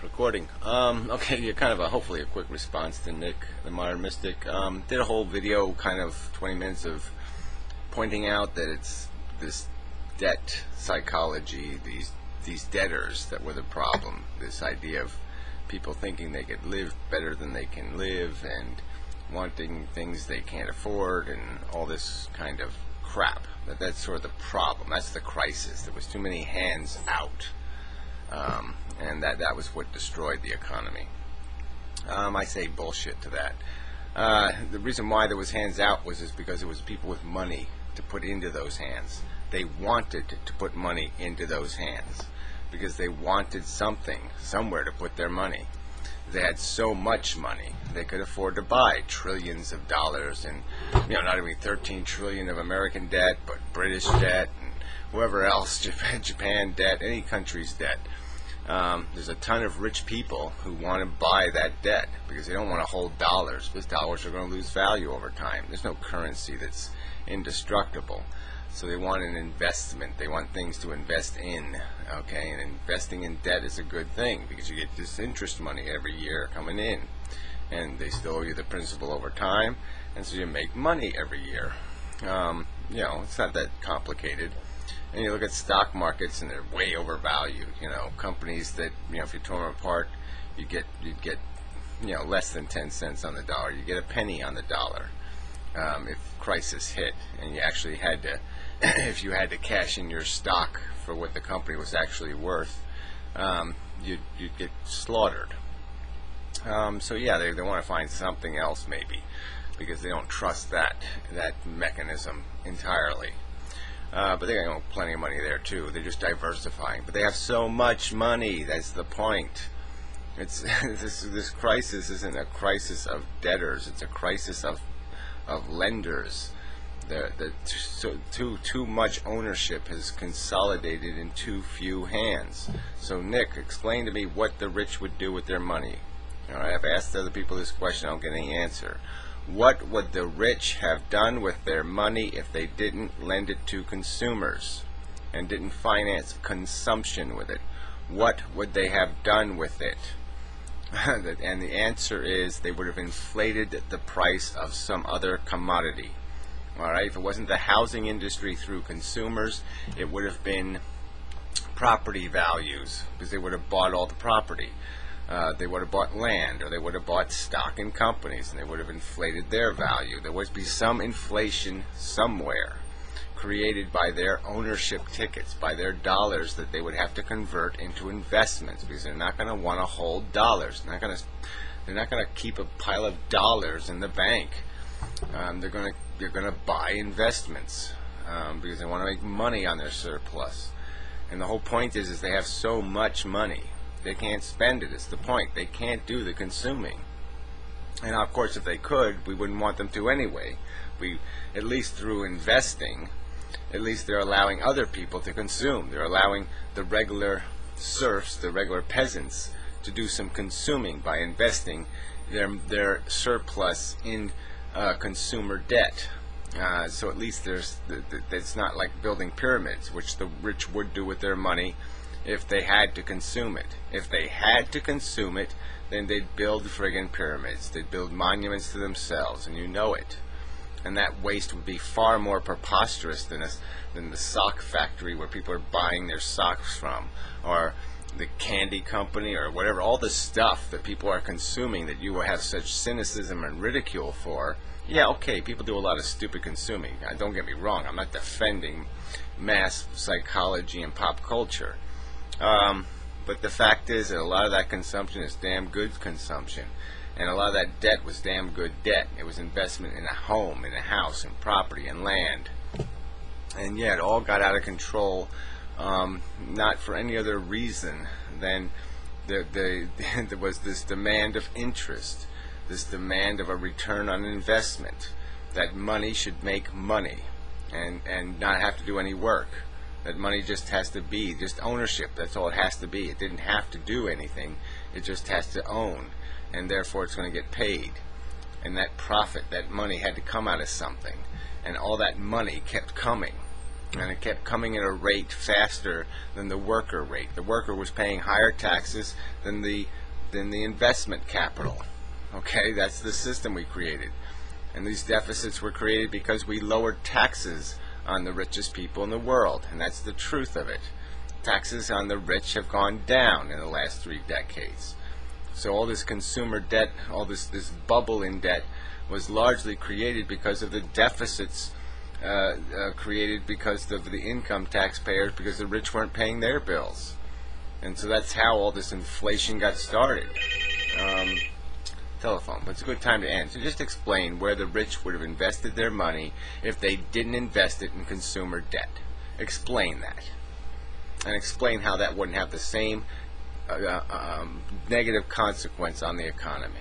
Recording. Okay, yeah, kind of hopefully a quick response to Nick, the Modern Mystic. Did a whole video, kind of 20 minutes of pointing out that it's this debt psychology, these debtors that were the problem. This idea of people thinking they could live better than they can live and wanting things they can't afford and all this kind of crap. That's sort of the problem. That's the crisis. There was too many hands out. And that was what destroyed the economy. I say bullshit to that. The reason why there was hands out was just because it was people with money to put into those hands. They wanted to put money into those hands because they wanted something, somewhere to put their money. They had so much money they could afford to buy trillions of dollars, and not even 13 trillion of American debt, but British debt and whoever else, Japan debt, any country's debt. There's a ton of rich people who want to buy that debt because they don't want to hold dollars, because dollars are going to lose value over time. There's no currency that's indestructible. So they want an investment. They want things to invest in. Okay, and investing in debt is a good thing because you get this interest money every year coming in, and they still owe you the principal over time, and so you make money every year. It's not that complicated. And you look at stock markets, and they're way overvalued. Companies that if you tore them apart, you'd get less than 10 cents on the dollar. You get a penny on the dollar if crisis hit, and you actually had to, if you had to cash in your stock for what the company was actually worth, you'd get slaughtered. They want to find something else maybe, because they don't trust that mechanism entirely. But they got plenty of money there too. They're just diversifying. But they have so much money. That's the point. It's this crisis isn't a crisis of debtors. It's a crisis of lenders. Too much ownership has consolidated in too few hands. So Nick, explain to me what the rich would do with their money. All right, I've asked other people this question. I don't get any answer. What would the rich have done with their money if they didn't lend it to consumers and didn't finance consumption with it? What would they have done with it? And the answer is they would have inflated the price of some other commodity. All right, if it wasn't the housing industry through consumers, it would have been property values, because they would have bought all the property. They would have bought land, or they would have bought stock in companies, and they would have inflated their value. There would be some inflation somewhere created by their ownership tickets, by their dollars that they would have to convert into investments, because they're not going to want to hold dollars. They're not going to keep a pile of dollars in the bank. They're going to buy investments because they want to make money on their surplus. And the whole point is they have so much money. They can't spend it. It's the point. They can't do the consuming. And of course, if they could, we wouldn't want them to anyway. At least through investing, at least they're allowing other people to consume. They're allowing the regular serfs, the regular peasants, to do some consuming by investing their surplus in consumer debt. So at least it's not like building pyramids, which the rich would do with their money if they had to consume it. If they had to consume it, then they'd build friggin' pyramids. They'd build monuments to themselves, and you know it. And that waste would be far more preposterous than the sock factory where people are buying their socks from, or the candy company, or whatever. All the stuff that people are consuming that you have such cynicism and ridicule for. Yeah, okay, people do a lot of stupid consuming. Don't get me wrong. I'm not defending mass psychology and pop culture. But the fact is that a lot of that consumption is damn good consumption. And a lot of that debt was damn good debt. It was investment in a home, in a house, in property, and land. And yet it all got out of control, not for any other reason than there was this demand of interest, this demand of a return on investment, that money should make money and not have to do any work. That money just has to be just ownership. That's all it has to be. It didn't have to do anything. It just has to own, and therefore it's going to get paid. And that profit, that money had to come out of something, and all that money kept coming. And it kept coming at a rate faster than the worker rate. The worker was paying higher taxes than the investment capital. Okay, that's the system we created. And these deficits were created because we lowered taxes on the richest people in the world, and that's the truth of it. Taxes on the rich have gone down in the last 3 decades. So all this consumer debt, all this bubble in debt was largely created because of the deficits created because of the income taxpayers, because the rich weren't paying their bills. And so that's how all this inflation got started. Telephone, but it's a good time to end. So just explain where the rich would have invested their money if they didn't invest it in consumer debt. Explain that. And explain how that wouldn't have the same negative consequence on the economy.